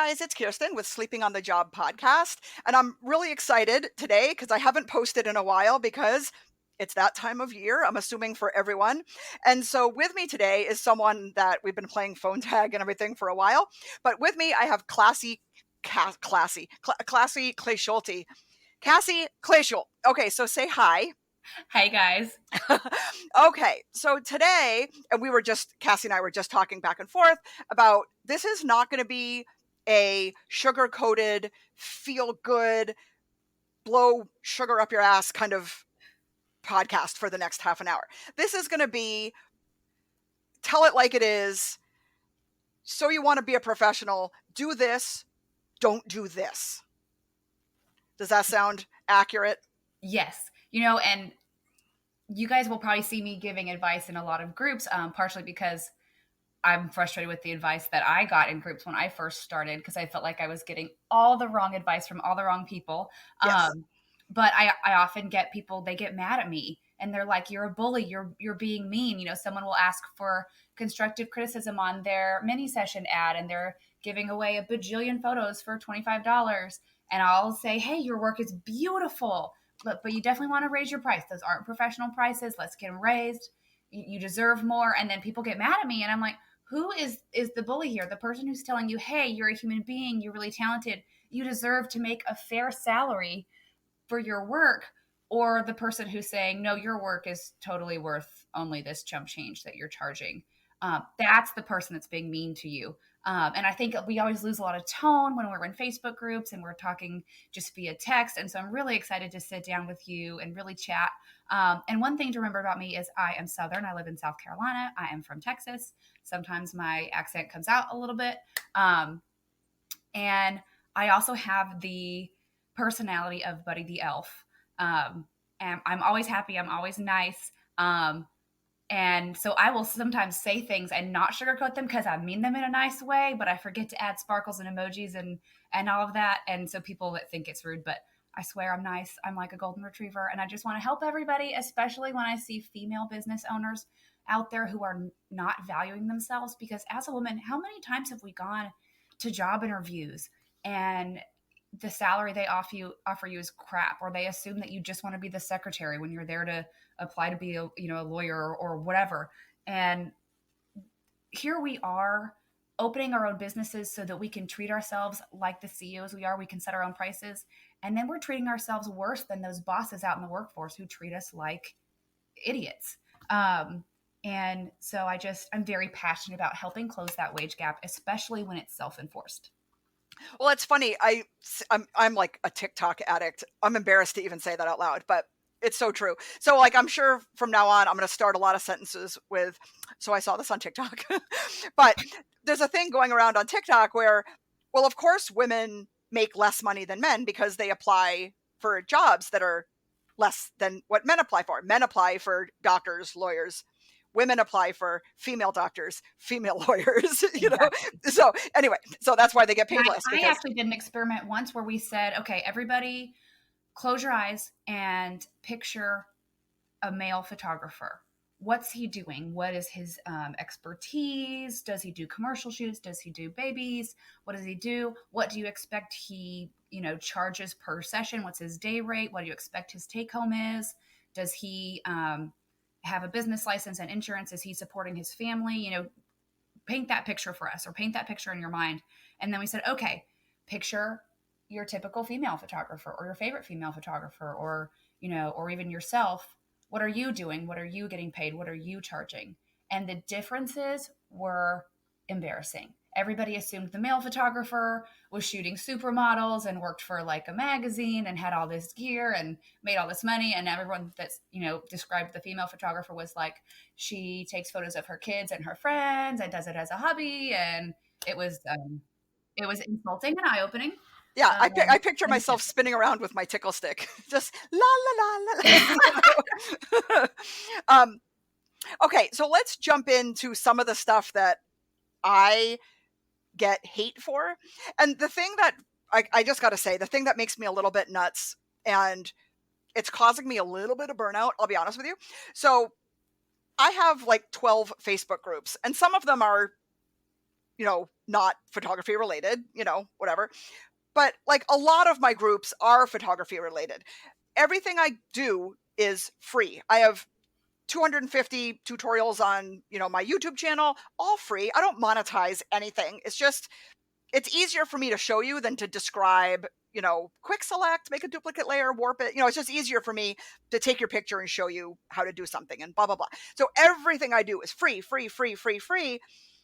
guys, it's Kirsten with Sleeping on the Job podcast. And I'm really excited today because I haven't posted in a while because it's that time of year, I'm assuming for everyone. And so with me today is someone that we've been playing phone tag and everything for a while. But with me, I have Classy Clay Schulte. Cassie Clay Schulte. Okay, so say hi. Hi, guys. Okay, so today, and Cassie and I were just talking back and forth about this is not going to be a sugar coated, feel good, blow sugar up your ass kind of podcast for the next half an hour. This is going to be tell it like it is. So you want to be a professional, do this, don't do this. Does that sound accurate? Yes. And you guys will probably see me giving advice in a lot of groups, partially because I'm frustrated with the advice that I got in groups when I first started, because I felt like I was getting all the wrong advice from all the wrong people. Yes. But I often get people, they get mad at me and they're like, you're a bully, you're being mean. Someone will ask for constructive criticism on their mini session ad and they're giving away a bajillion photos for $25. And I'll say, hey, your work is beautiful, but you definitely want to raise your price. Those aren't professional prices. Let's get them raised. You deserve more. And then people get mad at me and I'm like, who is the bully here? The person who's telling you, hey, you're a human being, you're really talented, you deserve to make a fair salary for your work, or the person who's saying, no, your work is totally worth only this chump change that you're charging. That's the person that's being mean to you. And I think we always lose a lot of tone when we're in Facebook groups and we're talking just via text. And so I'm really excited to sit down with you and really chat. And one thing to remember about me is I am Southern. I live in South Carolina. I am from Texas. Sometimes my accent comes out a little bit. And I also have the personality of Buddy the Elf. And I'm always happy. I'm always nice. And so I will sometimes say things and not sugarcoat them because I mean them in a nice way, but I forget to add sparkles and emojis and all of that. And so people that think it's rude, but I swear I'm nice. I'm like a golden retriever. And I just want to help everybody, especially when I see female business owners out there who are not valuing themselves. Because as a woman, how many times have we gone to job interviews and the salary they offer you is crap, or they assume that you just want to be the secretary when you're there to apply to be a lawyer or whatever. And here we are opening our own businesses so that we can treat ourselves like the CEOs we are. We can set our own prices. And then we're treating ourselves worse than those bosses out in the workforce who treat us like idiots. And so I'm very passionate about helping close that wage gap, especially when it's self-enforced. Well, it's funny. I'm like a TikTok addict. I'm embarrassed to even say that out loud, but it's so true. So like, I'm sure from now on, I'm going to start a lot of sentences with, so I saw this on TikTok, but there's a thing going around on TikTok where, well, of course, women make less money than men because they apply for jobs that are less than what men apply for. Men apply for doctors, lawyers. Women apply for female doctors, female lawyers, So anyway, so that's why they get paid less. I actually did an experiment once where we said, okay, everybody close your eyes and picture a male photographer. What's he doing? What is his expertise? Does he do commercial shoots? Does he do babies? What does he do? What do you expect he, charges per session? What's his day rate? What do you expect his take home is? Does he have a business license and insurance? Is he supporting his family? Paint that picture for us, or paint that picture in your mind. And then we said, okay, picture your typical female photographer or your favorite female photographer, or even yourself. What are you doing? What are you getting paid? What are you charging? And the differences were embarrassing. Everybody assumed the male photographer was shooting supermodels and worked for like a magazine and had all this gear and made all this money. And everyone that's, described the female photographer was like, she takes photos of her kids and her friends and does it as a hobby. And it was insulting and eye-opening. Yeah, I picture myself spinning around with my tickle stick, just la la la la. Okay, so let's jump into some of the stuff that I get hate for. And the thing that I just got to say, the thing that makes me a little bit nuts, and it's causing me a little bit of burnout, I'll be honest with you. So I have like 12 Facebook groups, and some of them are, not photography related, whatever. But like a lot of my groups are photography related. Everything I do is free. I have 250 tutorials on, my YouTube channel, all free. I don't monetize anything. It's easier for me to show you than to describe, quick select, make a duplicate layer, warp it. It's just easier for me to take your picture and show you how to do something and blah, blah, blah. So everything I do is free, free, free, free, free.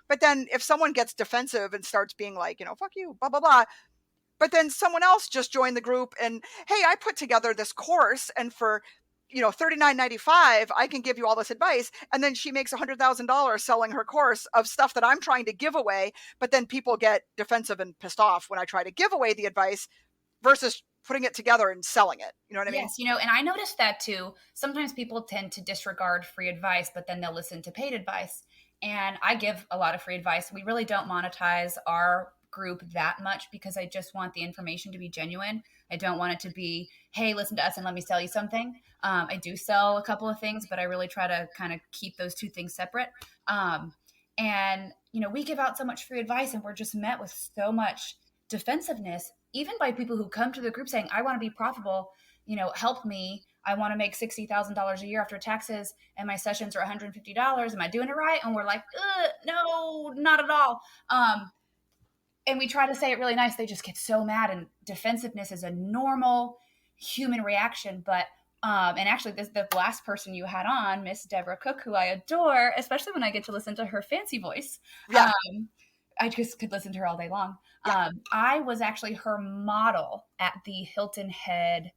But then if someone gets defensive and starts being like, fuck you, blah, blah, blah, but then someone else just joined the group and, hey, I put together this course and for, $39.95, I can give you all this advice. And then she makes $100,000 selling her course of stuff that I'm trying to give away. But then people get defensive and pissed off when I try to give away the advice versus putting it together and selling it. You know what I mean? Yes, and I noticed that too. Sometimes people tend to disregard free advice, but then they'll listen to paid advice. And I give a lot of free advice. We really don't monetize our group that much because I just want the information to be genuine. I don't want it to be, hey, listen to us and let me sell you something. I do sell a couple of things, but I really try to kind of keep those two things separate. And, we give out so much free advice and we're just met with so much defensiveness, even by people who come to the group saying, I want to be profitable, help me. I want to make $60,000 a year after taxes and my sessions are $150. Am I doing it right? And we're like, no, not at all. And we try to say it really nice. They just get so mad, and defensiveness is a normal human reaction. But, and actually the last person you had on, Miss Deborah Cook, who I adore, especially when I get to listen to her fancy voice. Yeah. I just could listen to her all day long. Yeah. I was actually her model at the Hilton Head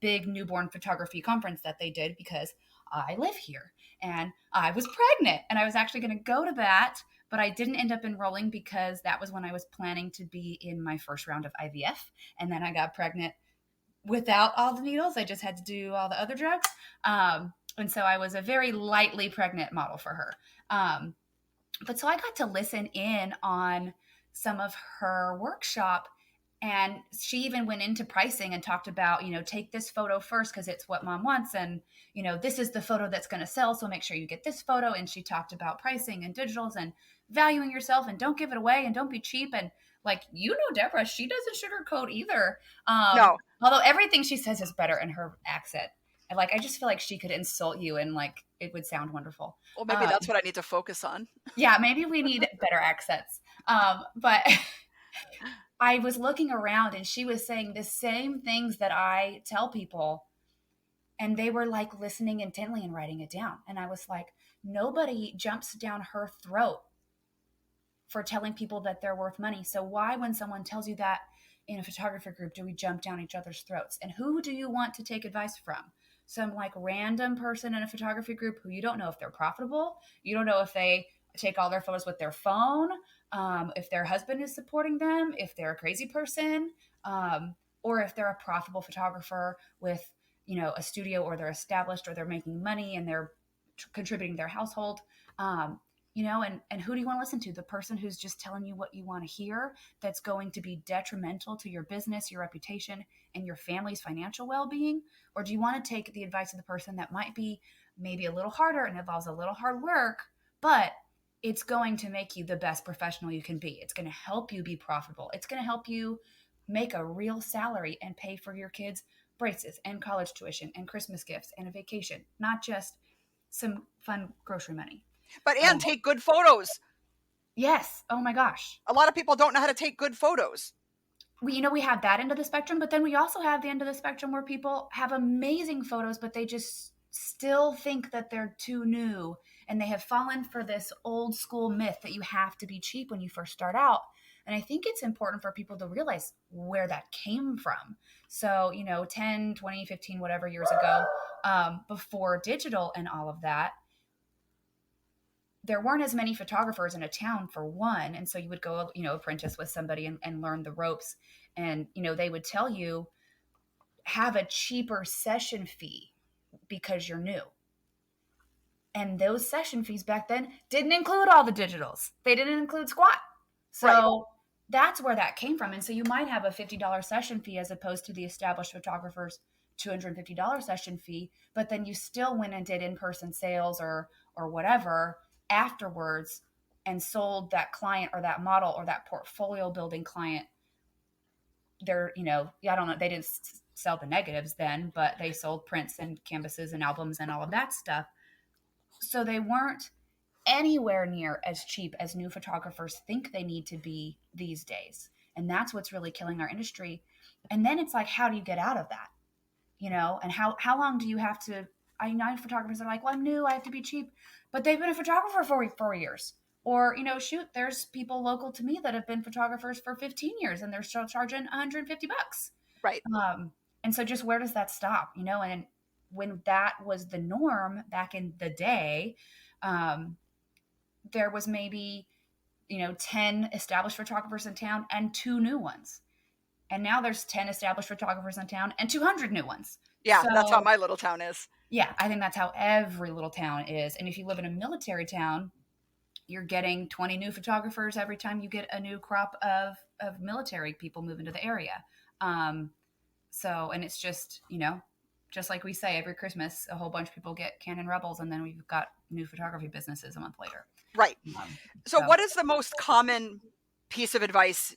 big newborn photography conference that they did because I live here and I was pregnant and I was actually going to go to that, but I didn't end up enrolling because that was when I was planning to be in my first round of IVF. And then I got pregnant without all the needles. I just had to do all the other drugs. And so I was a very lightly pregnant model for her. But so I got to listen in on some of her workshop, and she even went into pricing and talked about, take this photo first because it's what mom wants. And, this is the photo that's going to sell. So make sure you get this photo. And she talked about pricing and digitals and valuing yourself and don't give it away and don't be cheap. And like, Deborah, she doesn't sugarcoat either. No. Although everything she says is better in her accent. And I just feel like she could insult you and it would sound wonderful. Well, maybe that's what I need to focus on. Yeah, maybe we need better accents. But I was looking around and she was saying the same things that I tell people. And they were listening intently and writing it down. And I was like, nobody jumps down her throat for telling people that they're worth money. So why, when someone tells you that in a photographer group, do we jump down each other's throats? And who do you want to take advice from? Some random person in a photography group who you don't know if they're profitable. You don't know if they take all their photos with their phone, if their husband is supporting them, if they're a crazy person, or if they're a profitable photographer with, a studio, or they're established, or they're making money and they're contributing their household. And who do you want to listen to? The person who's just telling you what you want to hear, that's going to be detrimental to your business, your reputation, and your family's financial well-being? Or do you want to take the advice of the person that might be maybe a little harder and involves a little hard work, but it's going to make you the best professional you can be? It's going to help you be profitable. It's going to help you make a real salary and pay for your kids' braces and college tuition and Christmas gifts and a vacation, not just some fun grocery money. But take good photos. Yes. Oh my gosh. A lot of people don't know how to take good photos. We have that end of the spectrum, but then we also have the end of the spectrum where people have amazing photos, but they just still think that they're too new, and they have fallen for this old school myth that you have to be cheap when you first start out. And I think it's important for people to realize where that came from. So, 10, 20, 15, whatever years ago, before digital and all of that, there weren't as many photographers in a town, for one. And so you would go, apprentice with somebody and learn the ropes. And, they would tell you, have a cheaper session fee because you're new. And those session fees back then didn't include all the digitals. They didn't include squat. So right. That's where that came from. And so you might have a $50 session fee as opposed to the established photographer's $250 session fee, but then you still went and did in-person sales or whatever afterwards and sold that client or that model or that portfolio building client they're, I don't know, they didn't sell the negatives then, but they sold prints and canvases and albums and all of that stuff. So they weren't anywhere near as cheap as new photographers think they need to be these days. And that's what's really killing our industry. And then it's like, how do you get out of that? And how long do you have to? I know photographers are like, well, I'm new, I have to be cheap, but they've been a photographer for 4 years. Or, shoot, there's people local to me that have been photographers for 15 years and they're still charging $150. Right. And so just where does that stop? And when that was the norm back in the day, there was maybe, 10 established photographers in town and 2 new ones. And now there's 10 established photographers in town and 200 new ones. Yeah, that's how my little town is. Yeah, I think that's how every little town is. And if you live in a military town, you're getting 20 new photographers every time you get a new crop of military people move into the area. So, and it's just, just like we say every Christmas, a whole bunch of people get Canon Rebels, and then we've got new photography businesses a month later. Right. So what is the most common piece of advice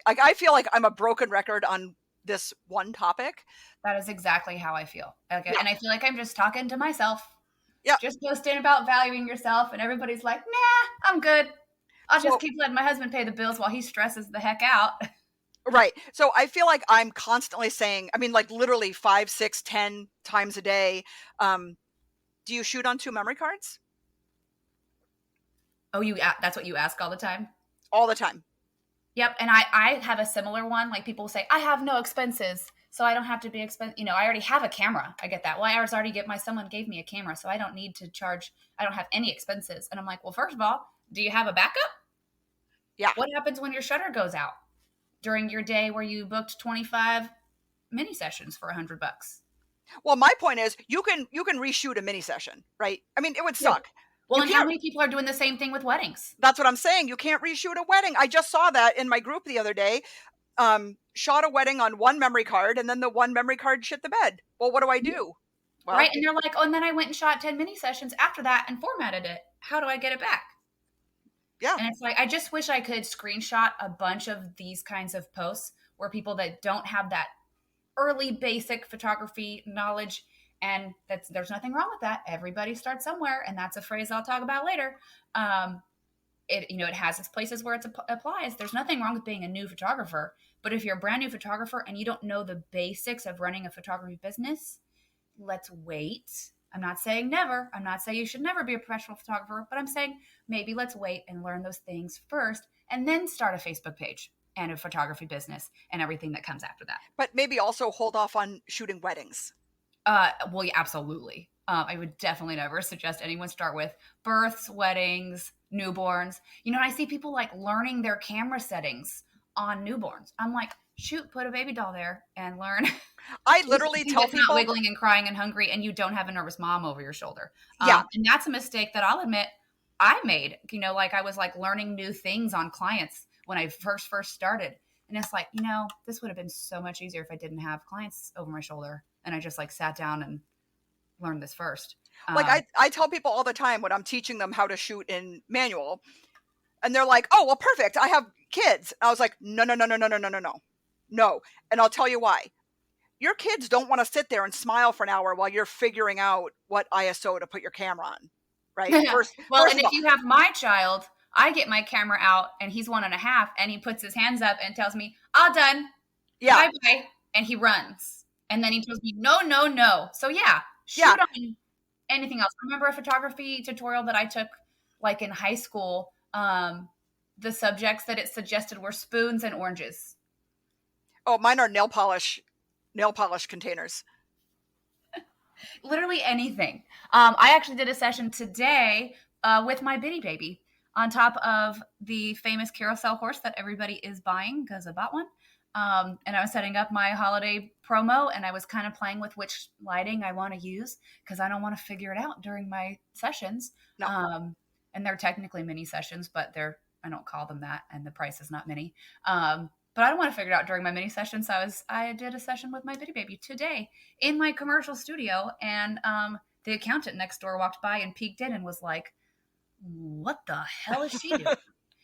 I feel like I'm a broken record on this one topic. That is exactly how I feel. Okay. Yeah. And I feel like I'm just talking to myself. Yeah. Just posting about valuing yourself, and everybody's like, nah, I'm good. I'll just keep letting my husband pay the bills while he stresses the heck out. Right. So I feel like I'm constantly saying, I mean, like literally 5, 6, 10 times a day. Do you shoot on 2 memory cards? Oh, that's what you ask all the time? All the time. Yep. And I have a similar one. Like people say, I have no expenses, so I don't have to be expensive. I already have a camera. I get that. Well, someone gave me a camera, so I don't need to charge. I don't have any expenses. And I'm like, well, first of all, do you have a backup? Yeah. What happens when your shutter goes out during your day where you booked 25 mini sessions for $100? Well, my point is you can reshoot a mini session, right? I mean, it would suck. Yeah. Well, and how many people are doing the same thing with weddings? That's what I'm saying. You can't reshoot a wedding. I just saw that in my group the other day. Shot a wedding on 1 memory card, and then the 1 memory card shit the bed. Well, what do I do? Well, right. And they're like, oh, and then I went and shot 10 mini sessions after that and formatted it. How do I get it back? Yeah. And it's like, I just wish I could screenshot a bunch of these kinds of posts where people that don't have that early basic photography knowledge, and there's nothing wrong with that. Everybody starts somewhere. And that's a phrase I'll talk about later. It has its places where it applies. There's nothing wrong with being a new photographer, but if you're a brand new photographer and you don't know the basics of running a photography business, let's wait. I'm not saying never. I'm not saying you should never be a professional photographer, but I'm saying maybe let's wait and learn those things first and then start a Facebook page and a photography business and everything that comes after that. But maybe also hold off on shooting weddings. Well, yeah, absolutely. I would definitely never suggest anyone start with births, weddings, newborns. I see people like learning their camera settings on newborns. I'm like, shoot, put a baby doll there and learn. I literally tell people not wiggling and crying and hungry, and you don't have a nervous mom over your shoulder. Yeah, and that's a mistake that I'll admit I made. Like I was like learning new things on clients when I first started, and it's like, this would have been so much easier if I didn't have clients over my shoulder, and I just like sat down and learned this first. Like I tell people all the time when I'm teaching them how to shoot in manual, and they're like, oh, well, perfect, I have kids. I was like, no. And I'll tell you why. Your kids don't want to sit there and smile for an hour while you're figuring out what ISO to put your camera on, right? First if you have my child, I get my camera out and he's 1.5 and he puts his hands up and tells me, all done. Yeah. Bye-bye. And he runs. And then he tells me, no. So yeah, shoot on anything else. I remember a photography tutorial that I took like in high school. The subjects that it suggested were spoons and oranges. Oh, mine are nail polish containers. Literally anything. I actually did a session today with my bitty baby on top of the famous carousel horse that everybody is buying because I bought one. And I was setting up my holiday promo, and I was kind of playing with which lighting I want to use because I don't want to figure it out during my sessions. No. And they're technically mini sessions, but I don't call them that, and the price is not mini. But I don't want to figure it out during my mini session. So I did a session with my bitty baby today in my commercial studio. And the accountant next door walked by and peeked in and was like, what the hell is she doing?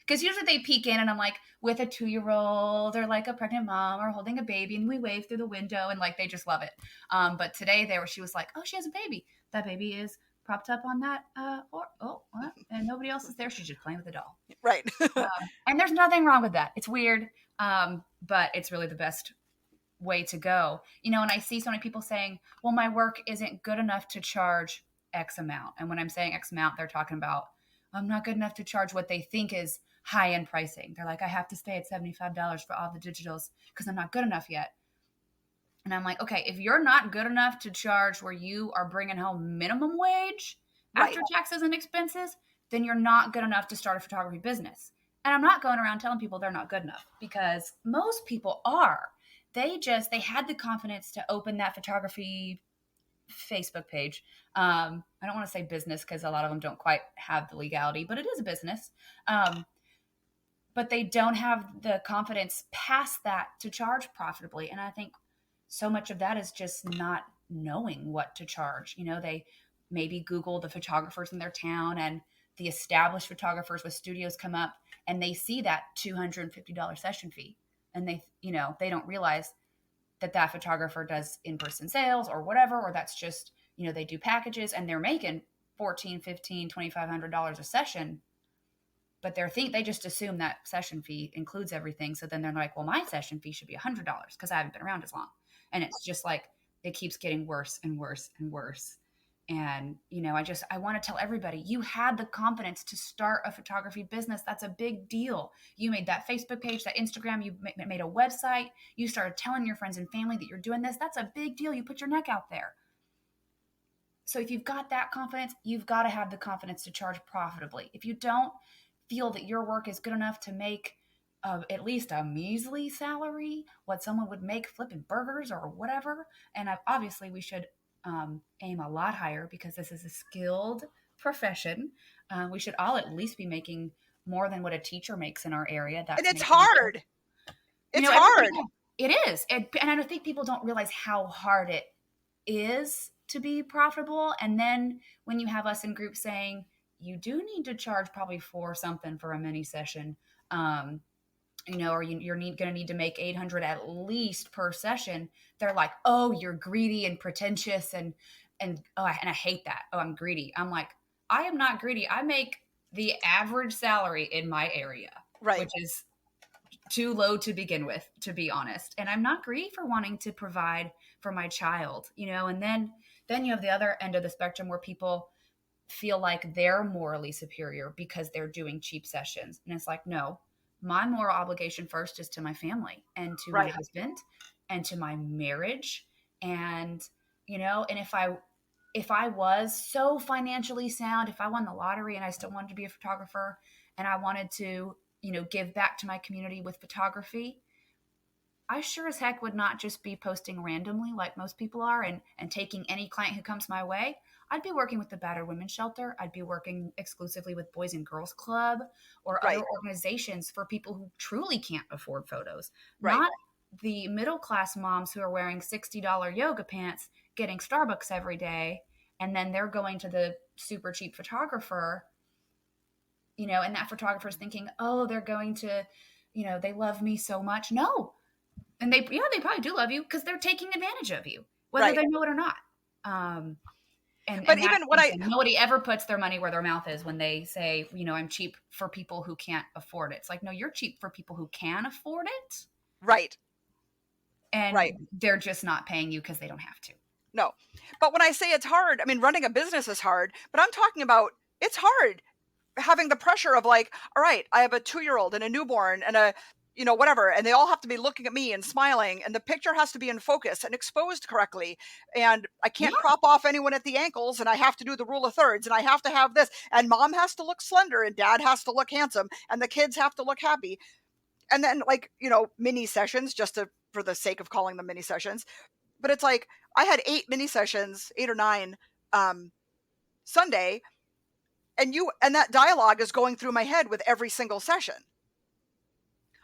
Because usually they peek in and I'm like with a 2-year-old or like a pregnant mom or holding a baby, and we wave through the window and like they just love it. But today she was like, oh, she has a baby. That baby is propped up on that, and nobody else is there. She's just playing with the doll. Right. And there's nothing wrong with that. It's weird, but it's really the best way to go. And I see so many people saying, well, my work isn't good enough to charge X amount. And when I'm saying X amount, they're talking about, I'm not good enough to charge what they think is high end pricing. They're like, I have to stay at $75 for all the digitals because I'm not good enough yet. And I'm like, okay, if you're not good enough to charge where you are bringing home minimum wage after taxes and expenses, then you're not good enough to start a photography business. And I'm not going around telling people they're not good enough, because most people are. They had the confidence to open that photography Facebook page. I don't want to say business because a lot of them don't quite have the legality, but it is a business. But they don't have the confidence past that to charge profitably. And I think so much of that is just not knowing what to charge. They maybe Google the photographers in their town, and the established photographers with studios come up and they see that $250 session fee. And they don't realize that photographer does in-person sales or whatever, or that's just, they do packages and they're making $1,400, $1,500, $2,500 a session, but they just assume that session fee includes everything. So then they're like, well, my session fee should be $100 because I haven't been around as long. And it's just like, it keeps getting worse and worse and worse. And, I want to tell everybody, you had the confidence to start a photography business. That's a big deal. You made that Facebook page, that Instagram, you made a website. You started telling your friends and family that you're doing this. That's a big deal. You put your neck out there. So if you've got that confidence, you've got to have the confidence to charge profitably. If you don't feel that your work is good enough to make at least a measly salary, what someone would make flipping burgers or whatever, and obviously we should aim a lot higher because this is a skilled profession. We should all at least be making more than what a teacher makes in our area. And it's hard. It's hard. It is. And I think people don't realize how hard it is to be profitable. And then when you have us in groups saying, you do need to charge probably for something for a mini session, or you're going to need to make $800 at least per session. They're like, oh, you're greedy and pretentious. And I hate that. Oh, I'm greedy. I'm like, I am not greedy. I make the average salary in my area, right, which is too low to begin with, to be honest. And I'm not greedy for wanting to provide for my child, and then you have the other end of the spectrum where people feel like they're morally superior because they're doing cheap sessions. And it's like, no, my moral obligation first is to my family and to my husband and to my marriage. And, and if I was so financially sound, if I won the lottery and I still wanted to be a photographer and I wanted to, give back to my community with photography, I sure as heck would not just be posting randomly like most people are and taking any client who comes my way. I'd be working with the Battered Women's Shelter. I'd be working exclusively with Boys and Girls Club or other organizations for people who truly can't afford photos. Not the middle-class moms who are wearing $60 yoga pants, getting Starbucks every day, and then they're going to the super cheap photographer, and that photographer is thinking, oh, they're going to, they love me so much. No. And they probably do love you because they're taking advantage of you, whether they know it or not. Nobody ever puts their money where their mouth is when they say, I'm cheap for people who can't afford it. It's like, no, you're cheap for people who can afford it. Right. And they're just not paying you because they don't have to. No. But when I say it's hard, I mean, running a business is hard, but I'm talking about it's hard having the pressure of like, all right, I have a 2-year-old and a newborn and a whatever. And they all have to be looking at me and smiling. And the picture has to be in focus and exposed correctly. And I can't crop off anyone at the ankles. And I have to do the rule of thirds. And I have to have this. And mom has to look slender and dad has to look handsome. And the kids have to look happy. And then mini sessions, for the sake of calling them mini sessions. But it's like, I had 8 mini sessions, 8 or 9 Sunday. And that dialogue is going through my head with every single session.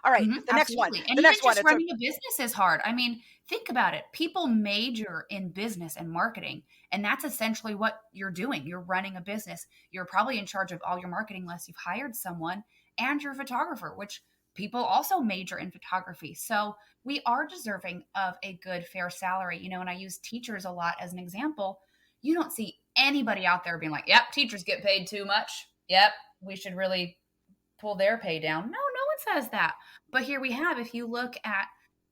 All right, Mhm, the next one. absolutely, and The even next one, just it's a running a business is hard. I mean, think about it. People major in business and marketing, and that's essentially what you're doing. You're running a business. You're probably in charge of all your marketing unless you've hired someone, and you're a photographer, which people also major in photography. So, we are deserving of a good fair salary, and I use teachers a lot as an example. You don't see anybody out there being like, "Yep, teachers get paid too much. Yep, we should really pull their pay down." No, no one says that. But here we have, if you look at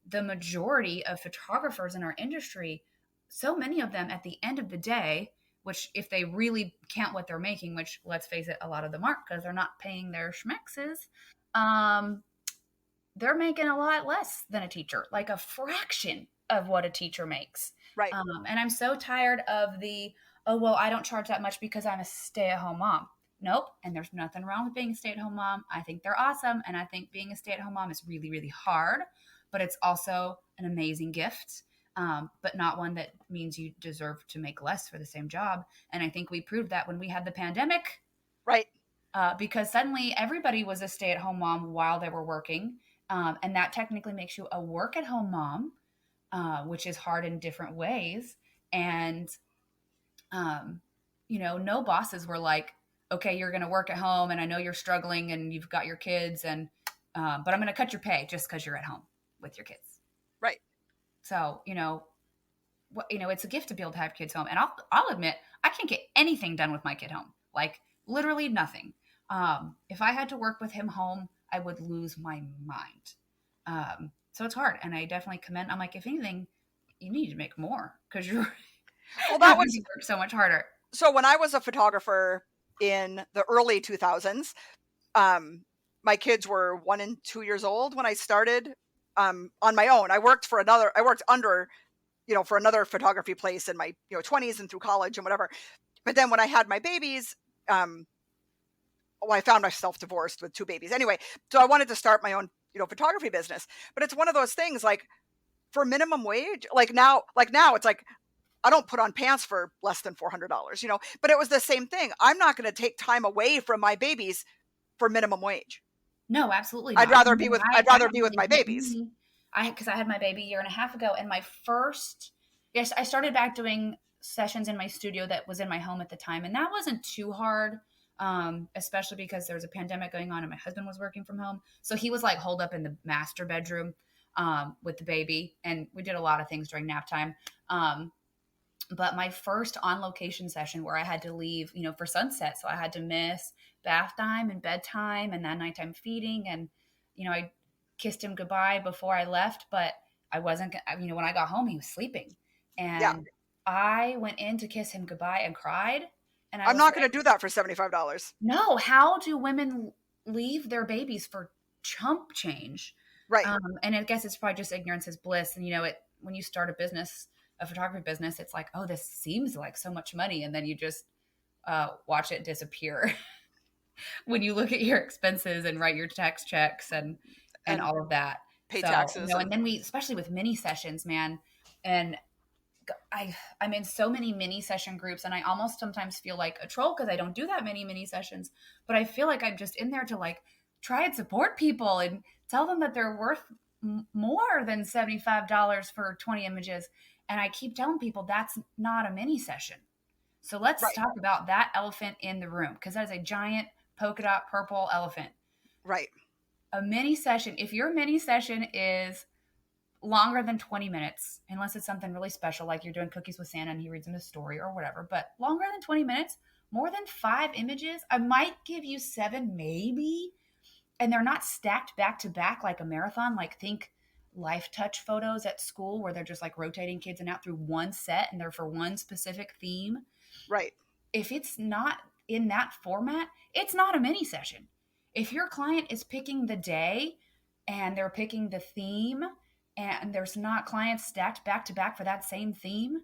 the majority of photographers in our industry, so many of them at the end of the day, which if they really count what they're making, which let's face it, a lot of them aren't because they're not paying their schmexes, um, they're making a lot less than a teacher, like a fraction of what a teacher makes. right. And I'm so tired of oh, well, I don't charge that much because I'm a stay at home mom. Nope. And there's nothing wrong with being a stay at home mom. I think they're awesome. And I think being a stay at home mom is really, really hard, but it's also an amazing gift. But not one that means you deserve to make less for the same job. And I think we proved that when we had the pandemic, Right. because suddenly everybody was a stay at home mom while they were working. And that technically makes you a work at home mom, which is hard in different ways. And, um, no bosses were like, okay, you're going to work at home and I know you're struggling and you've got your kids but I'm going to cut your pay just because you're at home with your kids. Right. So, it's a gift to be able to have kids home. And I'll admit, I can't get anything done with my kid home. Like literally nothing. If I had to work with him home, I would lose my mind. So it's hard. And I definitely commend, I'm like, if anything, you need to make more because you're Well, that having was to work so much harder. so when I was a photographer in the early 2000s, um, my kids were 1 and 2 years old when I started on my own. I worked under, for another photography place in my 20s and through college and whatever. But then when I had my babies, I found myself divorced with two babies. Anyway, so I wanted to start my own photography business. But it's one of those things like for minimum wage, like now it's like I don't put on pants for less than $400, but it was the same thing. I'm not going to take time away from my babies for minimum wage. No, absolutely I'd not. rather be with my babies. Because I had my baby a year and a half ago, and yes, I started back doing sessions in my studio that was in my home at the time, and that wasn't too hard, especially because there was a pandemic going on and my husband was working from home, so he was like holed up in the master bedroom with the baby, and we did a lot of things during nap time. But my first on location session where I had to leave, for sunset, so I had to miss bath time and bedtime and then nighttime feeding, and I kissed him goodbye before I left, but I wasn't, when I got home, he was sleeping. And Yeah. I went in to kiss him goodbye and cried. And I'm not going to do that for $75. No, how do women leave their babies for chump change? Right. And I guess it's probably just ignorance is bliss. And, when you start a photography business, it's like, oh, this seems like so much money. And then you just watch it disappear when you look at your expenses and write your tax checks and all of that. Pay taxes. And then especially with mini sessions, man, and I'm in so many mini session groups, and I almost sometimes feel like a troll because I don't do that many mini sessions, but I feel like I'm just in there to like try and support people and tell them that they're worth more than $75 for 20 images. And I keep telling people that's not a mini session. So let's talk about that elephant in the room, because that is a giant polka dot purple elephant. Right. A mini session, if your mini session is longer than 20 minutes, unless it's something really special, like you're doing cookies with Santa and he reads them a story or whatever, but longer than 20 minutes, more than 5 images, I might give you 7, maybe. And they're not stacked back to back like a marathon. Like think Life Touch photos at school where they're just like rotating kids and out through one set and they're for one specific theme. Right. If it's not in that format, it's not a mini session. If your client is picking the day and they're picking the theme and there's not clients stacked back to back for that same theme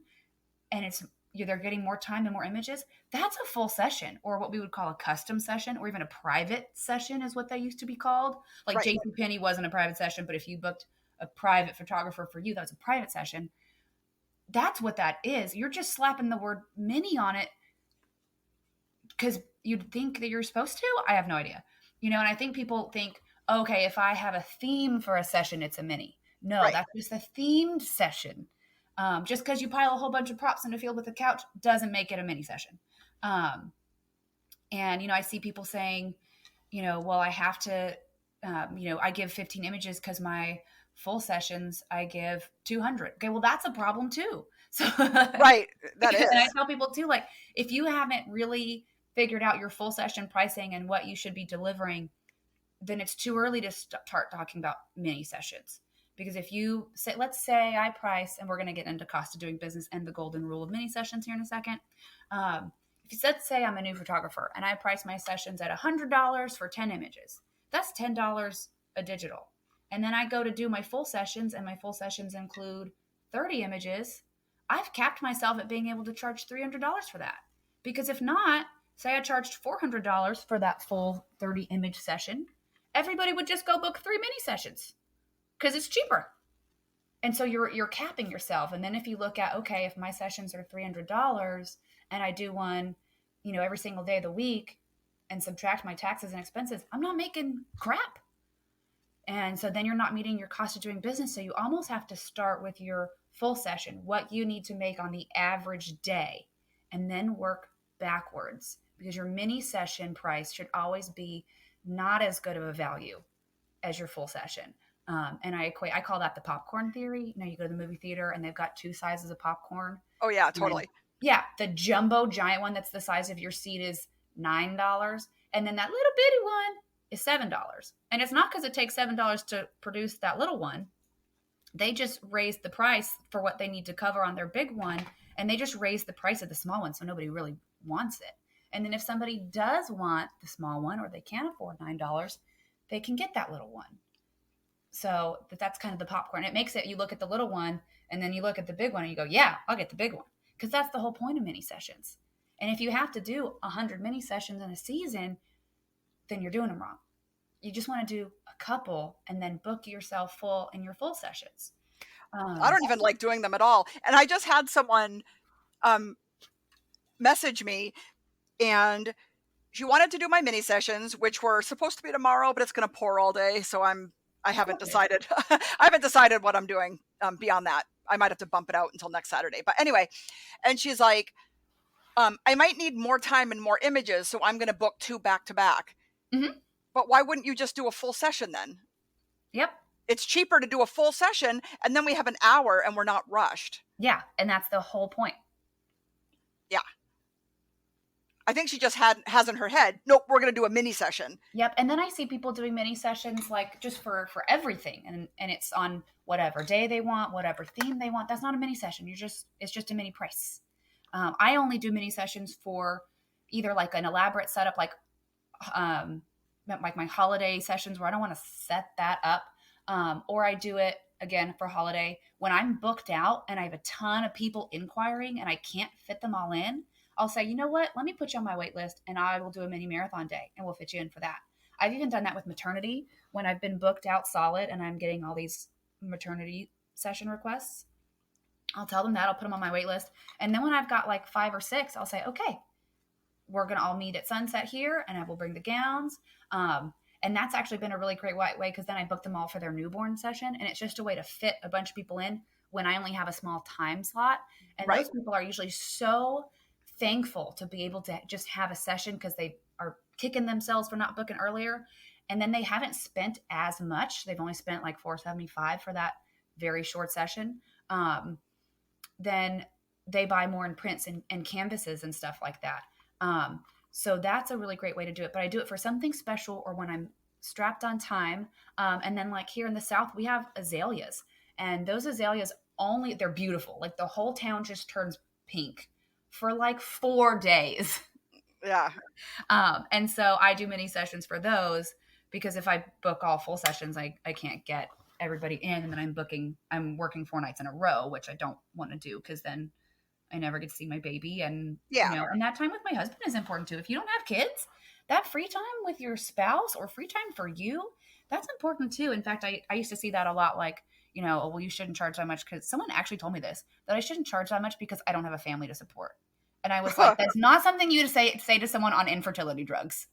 and they're getting more time and more images, that's a full session, or what we would call a custom session, or even a private session is what they used to be called. Like JCPenney wasn't a private session, but if you booked a private photographer for you, that was a private session. That's what that is. You're just slapping the word mini on it because you'd think that you're supposed to. I have no idea. And I think people think, okay, if I have a theme for a session, it's a mini. No, Right. that's just a themed session. Just because you pile a whole bunch of props in a field with a couch doesn't make it a mini session. Um, and, I see people saying, well, I have to, I give 15 images because my full sessions, I give 200. Okay, well, that's a problem too. So, and Right. That I is. tell people too, like, if you haven't really figured out your full session pricing and what you should be delivering, then it's too early to start talking about mini sessions. Because if you say, let's say I price, and we're going to get into cost of doing business and the golden rule of mini sessions here in a second. If you said, say I'm a new photographer and I price my sessions at $100 for 10 images, that's $10 a digital. And then I go to do my full sessions, and my full sessions include 30 images. I've capped myself at being able to charge $300 for that. Because if not, say I charged $400 for that full 30 image session, everybody would just go book 3 mini sessions because it's cheaper. And so you're capping yourself. And then if you look at, okay, if my sessions are $300 and I do one, every single day of the week and subtract my taxes and expenses, I'm not making crap. And so then you're not meeting your cost of doing business. So you almost have to start with your full session, what you need to make on the average day, and then work backwards, because your mini session price should always be not as good of a value as your full session. And I call that the popcorn theory. You go to the movie theater and they've got 2 sizes of popcorn. Oh yeah, And totally. yeah, the jumbo giant one that's the size of your seat is $9. And then that little bitty one is $7. And it's not because it takes $7 to produce that little one. They just raised the price for what they need to cover on their big one. And they just raised the price of the small one. So nobody really wants it. And then if somebody does want the small one, or they can't afford $9, they can get that little one. So that's kind of the popcorn. It makes it, you look at the little one and then you look at the big one and you go, yeah, I'll get the big one. Because that's the whole point of mini sessions. And if you have to do 100 mini sessions in a season, then you're doing them wrong. You just want to do a couple and then book yourself full in your full sessions. I don't even like doing them at all. And I just had someone message me, and she wanted to do my mini sessions, which were supposed to be tomorrow, but it's going to pour all day. So I haven't decided. I haven't decided what I'm doing beyond that. I might have to bump it out until next Saturday. But anyway, and she's like, I might need more time and more images, so I'm going to book 2 back to back. Mm-hmm. But why wouldn't you just do a full session then? Yep. It's cheaper to do a full session, and then we have an hour and we're not rushed. Yeah, and that's the whole point. Yeah. I think she just has in her head, nope, we're going to do a mini session. Yep. And then I see people doing mini sessions like just for everything. And it's on whatever day they want, whatever theme they want. That's not a mini session. It's just a mini price. I only do mini sessions for either like an elaborate setup, like my holiday sessions where I don't want to set that up. Or I do it again for holiday when I'm booked out and I have a ton of people inquiring and I can't fit them all in. I'll say, you know what, let me put you on my wait list and I will do a mini marathon day and we'll fit you in for that. I've even done that with maternity when I've been booked out solid and I'm getting all these maternity session requests. I'll tell them that, I'll put them on my wait list. And then when I've got like 5 or 6, I'll say, okay, we're going to all meet at sunset here and I will bring the gowns. And that's actually been a really great way because then I book them all for their newborn session. And it's just a way to fit a bunch of people in when I only have a small time slot. And Right. those people are usually so thankful to be able to just have a session because they are kicking themselves for not booking earlier. And then they haven't spent as much. They've only spent like $475 for that very short session. Then they buy more in prints and canvases and stuff like that. So that's a really great way to do it. But I do it for something special or when I'm strapped on time. And then like here in the South, we have azaleas. And those azaleas they're beautiful. Like the whole town just turns pink for like 4 days. Yeah. And so I do mini sessions for those because if I book all full sessions, I can't get everybody in. And then I'm working 4 nights in a row, which I don't want to do because then I never get to see my baby. And, and that time with my husband is important too. If you don't have kids, that free time with your spouse or free time for you, that's important too. In fact, I used to see that a lot, like, well, you shouldn't charge that much because someone actually told me this, that I shouldn't charge that much because I don't have a family to support. And I was like, that's not something you to say to someone on infertility drugs.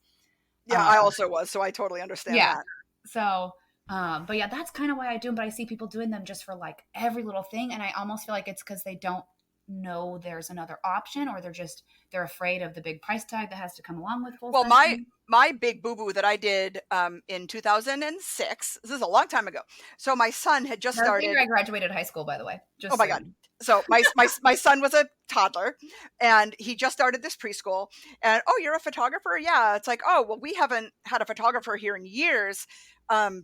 Yeah, I also was, so I totally understand that. So, but yeah, that's kind of why I do them. But I see people doing them just for like every little thing. And I almost feel like it's because they don't know there's another option, or they're afraid of the big price tag that has to come along with full Well, my session. my big boo boo that I did in 2006. This is a long time ago. So my son had just Another year started. I graduated high school, by the way, Oh just my so you god. know. So my son was a toddler, and he just started this preschool. And oh, you're a photographer? Yeah. It's like, oh well, we haven't had a photographer here in years,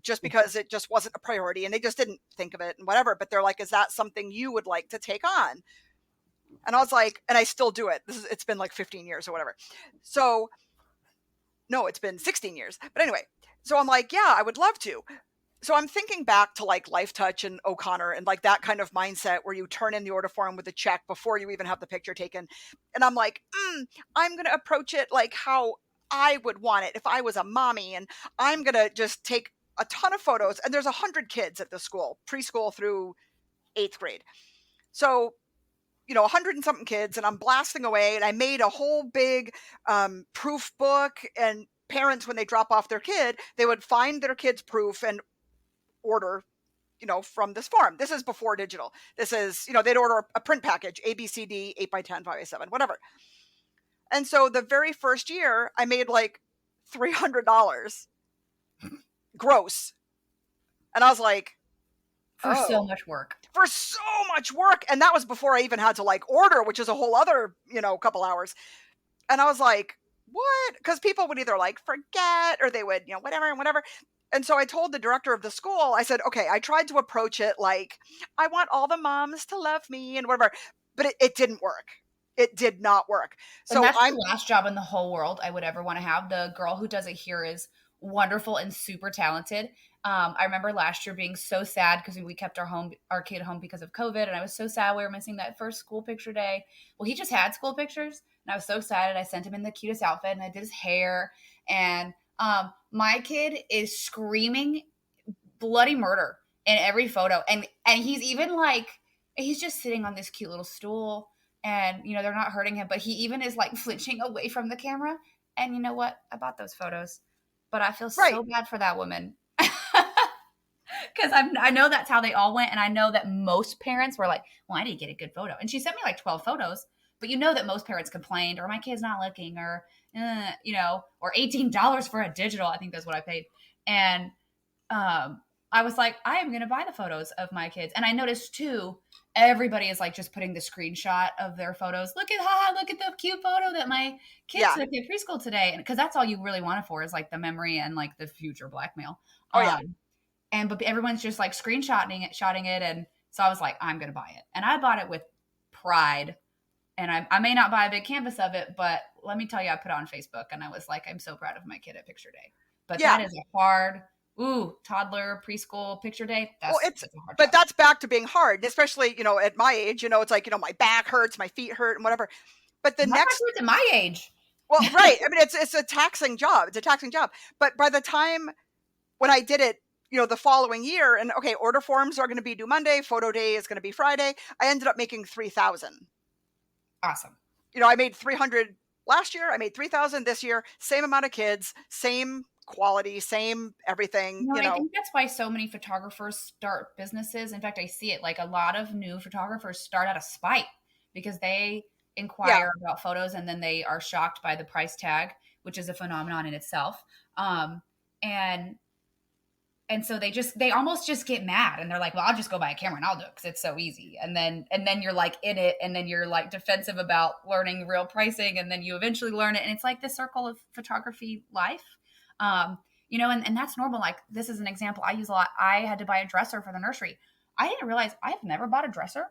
just because it just wasn't a priority, and they just didn't think of it and whatever. But they're like, is that something you would like to take on? And I was like, and I still do it. It's been like 15 years or whatever. So no, it's been 16 years. But anyway, so I'm like, yeah, I would love to. So I'm thinking back to like Life Touch and O'Connor and like that kind of mindset where you turn in the order form with a check before you even have the picture taken. And I'm like, I'm going to approach it like how I would want it if I was a mommy. And I'm going to just take a ton of photos. And there's 100 kids at the school, preschool through 8th grade. So, 100 and something kids, and I'm blasting away. And I made a whole big proof book. And parents, when they drop off their kid, they would find their kid's proof and order from this form. This is before digital. This is, they'd order a print package, ABCD, 8x10, 5x7, whatever. And so the very first year, I made like $300 gross. And I was like, For so oh, much work. for so much work. And that was before I even had to like order, which is a whole other, couple hours. And I was like, what? Because people would either like forget or they would, whatever and whatever. And so I told the director of the school, I said, okay, I tried to approach it like, I want all the moms to love me and whatever, but it didn't work. It did not work. And So that's the last job in the whole world I would ever want to have. The girl who does it here is wonderful and super talented. I remember last year being so sad because we kept our kid home because of COVID, and I was so sad we were missing that first school picture day. Well, he just had school pictures, and I was so excited. I sent him in the cutest outfit, and I did his hair, and my kid is screaming bloody murder in every photo, and he's even like he's just sitting on this cute little stool, and they're not hurting him, but he even is like flinching away from the camera. And you know what? I bought those photos, but I feel right. so bad for that woman because I know that's how they all went, and I know that most parents were like, "Well, I didn't get a good photo," and she sent me like 12 photos. But that most parents complained, or my kid's not looking, or or $18 for a digital. I think that's what I paid, and I was like, I am going to buy the photos of my kids. And I noticed too, everybody is like just putting the screenshot of their photos. Look at the cute photo that my kids Yeah. took at preschool today. And because that's all you really want it for is like the memory and like the future blackmail. Oh yeah. But everyone's just like shotting it. And so I was like, I'm going to buy it. And I bought it with pride. And I may not buy a big canvas of it, but let me tell you, I put it on Facebook and I was like, I'm so proud of my kid at picture day. But Yeah. that is a hard toddler preschool picture day. Well, That's a hard but job. that's back to being hard, especially, at my age, it's like, my back hurts, my feet hurt and whatever. But the My back next, hurts at my age. well, right. I mean, it's a taxing job. It's a taxing job. But by the time when I did it, the following year, and okay, order forms are going to be due Monday, photo day is going to be Friday. I ended up making 3,000. Awesome. I made 300 last year. I made 3,000 this year. Same amount of kids, same quality, same everything. I think that's why so many photographers start businesses. In fact, I see it like a lot of new photographers start out of spite because they inquire about photos and then they are shocked by the price tag, which is a phenomenon in itself. And so they almost just get mad and they're like, well, I'll just go buy a camera and I'll do it because it's so easy. And then you're like in it, and then you're like defensive about learning real pricing, and then you eventually learn it. And it's like the circle of photography life. And that's normal. Like, this is an example I use a lot. I had to buy a dresser for the nursery. I didn't realize I have never bought a dresser.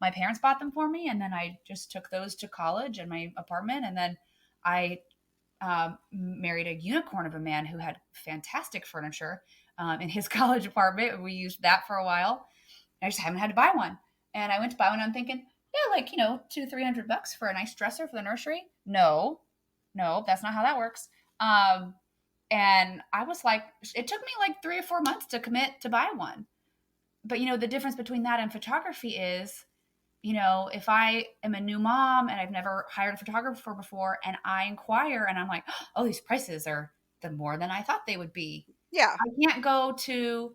My parents bought them for me, and then I just took those to college in my apartment. And then I married a unicorn of a man who had fantastic furniture in his college apartment. We used that for a while. I just haven't had to buy one. And I went to buy one. And I'm thinking, yeah, like, $200-300 for a nice dresser for the nursery. No, that's not how that works. And I was like, it took me like 3 or 4 months to commit to buy one. But, the difference between that and photography is, if I am a new mom and I've never hired a photographer before and I inquire and I'm like, oh, these prices are more than I thought they would be. Yeah. I can't go to,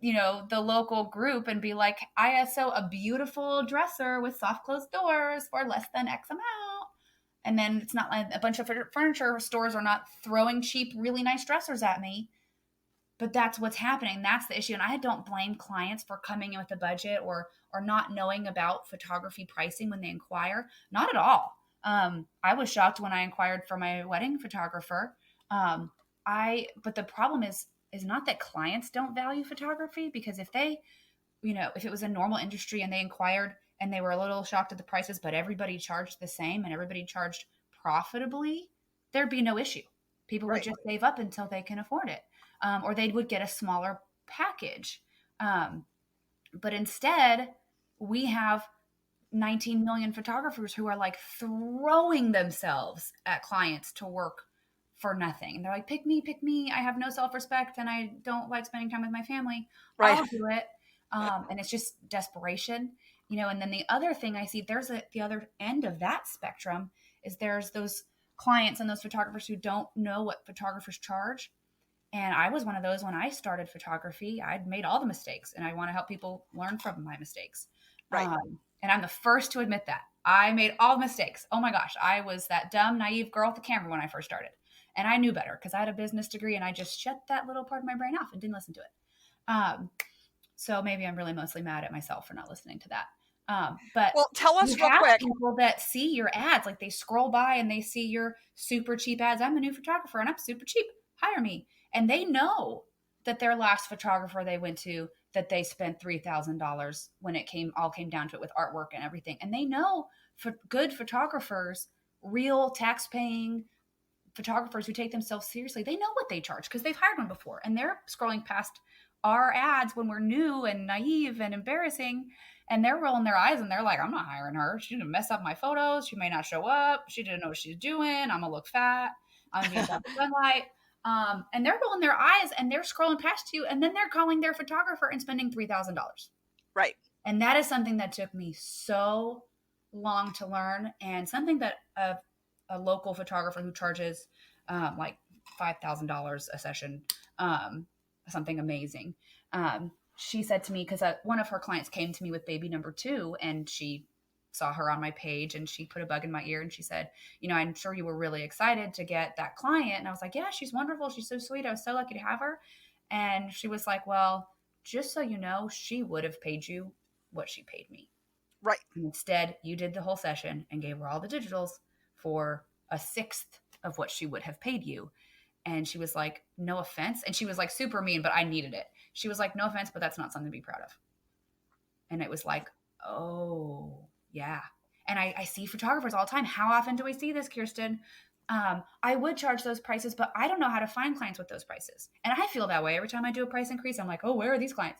the local group and be like, ISO a beautiful dresser with soft closed doors for less than X amount. And then it's not like a bunch of furniture stores are not throwing cheap, really nice dressers at me. But that's what's happening. That's the issue. And I don't blame clients for coming in with a budget or not knowing about photography pricing when they inquire. Not at all. I was shocked when I inquired for my wedding photographer. But the problem is not that clients don't value photography, because if they, if it was a normal industry and they inquired and they were a little shocked at the prices, but everybody charged the same and everybody charged profitably, there'd be no issue. People would Right. just save up until they can afford it, or they would get a smaller package. But instead, we have 19 million photographers who are like throwing themselves at clients to work for nothing. And they're like, pick me. I have no self respect and I don't like spending time with my family. Right. I'll do it. And it's just desperation, And then the other thing I see, the other end of that spectrum is there's those clients and those photographers who don't know what photographers charge. And I was one of those when I started photography. I'd made all the mistakes and I want to help people learn from my mistakes. Right. And I'm the first to admit that. I made all the mistakes. Oh my gosh, I was that dumb, naive girl with the camera when I first started. And I knew better because I had a business degree and I just shut that little part of my brain off and didn't listen to it. So maybe I'm really mostly mad at myself for not listening to that. But Well, tell us you real have quick. people that see your ads, like they scroll by and they see your super cheap ads. I'm a new photographer and I'm super cheap. Hire me. And they know that their last photographer they went to, that they spent $3,000 when it all came down to it with artwork and everything. And they know for good photographers, real tax paying photographers who take themselves seriously, they know what they charge because they've hired one before and they're scrolling past our ads when we're new and naive and embarrassing, and they're rolling their eyes and they're like, I'm not hiring her. She didn't mess up my photos. She may not show up. She didn't know what she's doing. I'm gonna look fat. I'm gonna be in the sunlight. And they're rolling their eyes and they're scrolling past you, and then they're calling their photographer and spending $3,000. Right. And that is something that took me so long to learn, and something that a local photographer who charges like $5,000 a session, something amazing. She said to me, because one of her clients came to me with baby number 2, and she saw her on my page and she put a bug in my ear and she said, I'm sure you were really excited to get that client. And I was like, yeah, she's wonderful. She's so sweet. I was so lucky to have her. And she was like, well, just so you know, she would have paid you what she paid me. Right. And instead, you did the whole session and gave her all the digitals for a sixth of what she would have paid you. And she was like, no offense. And she was like super mean, but I needed it. She was like, no offense, but that's not something to be proud of. And it was like, oh, yeah. And I see photographers all the time. How often do we see this, Kirsten? I would charge those prices, but I don't know how to find clients with those prices. And I feel that way every time I do a price increase. I'm like, oh, where are these clients?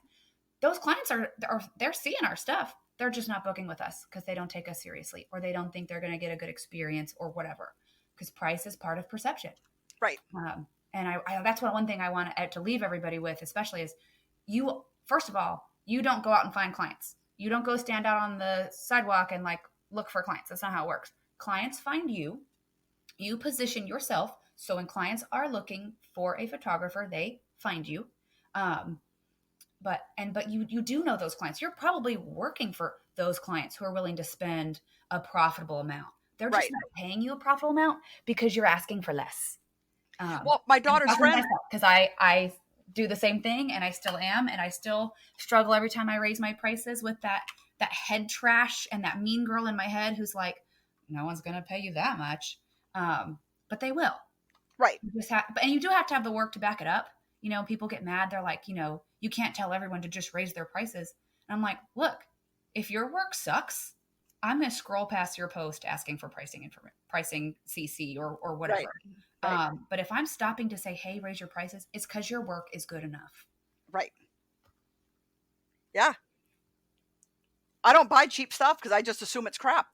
Those clients they're seeing our stuff. They're just not booking with us because they don't take us seriously, or they don't think they're going to get a good experience or whatever, because price is part of perception. Right. And I that's one thing I want to leave everybody with, especially, is you, first of all, you don't go out and find clients. You don't go stand out on the sidewalk and like look for clients. That's not how it works. Clients find you. You position yourself so when clients are looking for a photographer, they find you. But you do know those clients. You're probably working for those clients who are willing to spend a profitable amount. They're just not paying you a profitable amount because you're asking for less. Well, my daughter's friend, because I do the same thing and I still am, and I still struggle every time I raise my prices with that head trash and that mean girl in my head who's like, no one's going to pay you that much. But they will. Right. And you do have to have the work to back it up. People get mad. They're like, you can't tell everyone to just raise their prices. And I'm like, look, if your work sucks, I'm going to scroll past your post asking for pricing CC or whatever. Right. But if I'm stopping to say, hey, raise your prices, it's because your work is good enough. Right. Yeah. I don't buy cheap stuff because I just assume it's crap.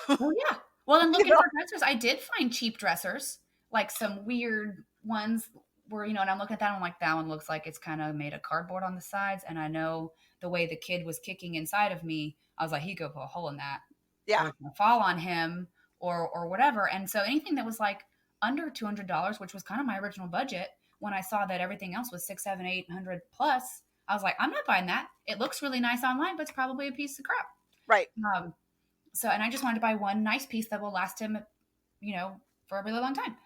Oh, yeah. Well, and looking for dressers, I did find cheap dressers, like some weird ones where, and I'm looking at that and I'm like, that one looks like it's kind of made of cardboard on the sides. And I know the way the kid was kicking inside of me, I was like, he could put a hole in that. Yeah. Or it's gonna fall on him or whatever. And so anything that was like under $200, which was kind of my original budget, when I saw that everything else was 6, 7, 800 plus, I was like, I'm not buying that. It looks really nice online, but it's probably a piece of crap. Right. So, and I just wanted to buy one nice piece that will last him, for a really long time.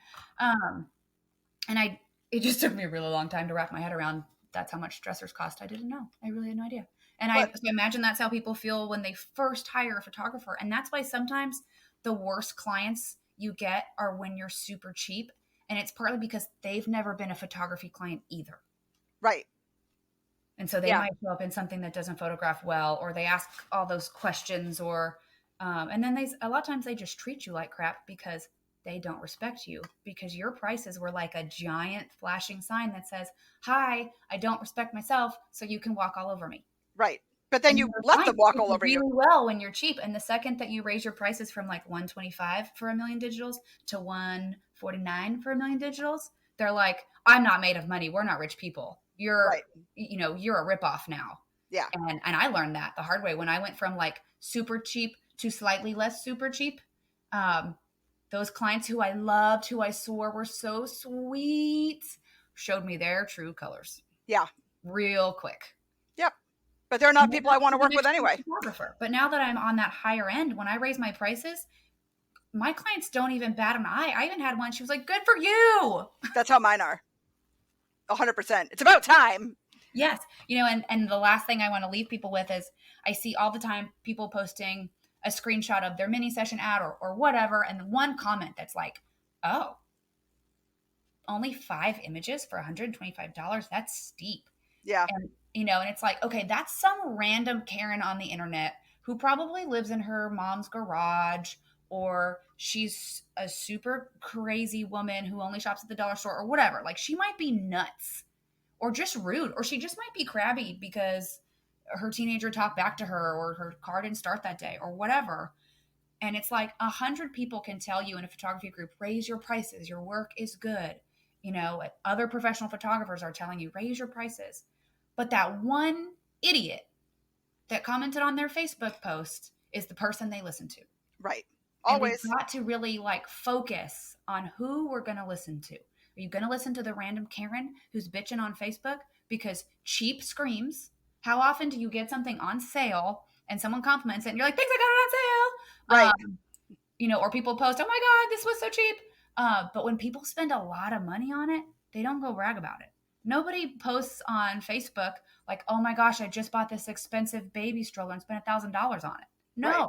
And it just took me a really long time to wrap my head around that's how much dressers cost. I didn't know. I really had no idea. And so imagine that's how people feel when they first hire a photographer. And that's why sometimes the worst clients you get are when you're super cheap. And it's partly because they've never been a photography client either. Right. And so they might show up in something that doesn't photograph well, or they ask all those questions, or and then a lot of times they just treat you like crap because they don't respect you, because your prices were like a giant flashing sign that says, "Hi, I don't respect myself, so you can walk all over me." Right. But then you let them walk all over you. Really well when you're cheap. And the second that you raise your prices from like $125 for a million digitals to $149 for a million digitals, they're like, "I'm not made of money. We're not rich people. You're a ripoff now." Yeah. And I learned that the hard way when I went from like super cheap to slightly less super cheap. Those clients who I loved, who I swore were so sweet, showed me their true colors. Yeah. Real quick. Yep. But they're not people I want to work with anyway. But now that I'm on that higher end, when I raise my prices, my clients don't even bat an eye. I even had one. She was like, "Good for you." That's how mine are. 100%. It's about time. Yes. And the last thing I want to leave people with is I see all the time people posting a screenshot of their mini session ad or whatever. And one comment that's like, "Oh, only 5 images for $125. That's steep." Yeah. And, and it's like, okay, that's some random Karen on the internet who probably lives in her mom's garage, or she's a super crazy woman who only shops at the dollar store or whatever. Like, she might be nuts or just rude, or she just might be crabby because her teenager talked back to her, or her car didn't start that day, or whatever. And it's like 100 people can tell you in a photography group, raise your prices. Your work is good. Other professional photographers are telling you, raise your prices. But that one idiot that commented on their Facebook post is the person they listen to. Right. Always. And we've got to really focus on who we're going to listen to. Are you going to listen to the random Karen who's bitching on Facebook because cheap screams? How often do you get something on sale and someone compliments it and you're like, "Thanks, I got it on sale." Right. Or people post, "Oh my God, this was so cheap." But when people spend a lot of money on it, they don't go brag about it. Nobody posts on Facebook like, "Oh my gosh, I just bought this expensive baby stroller and spent $1,000 on it." No. Right.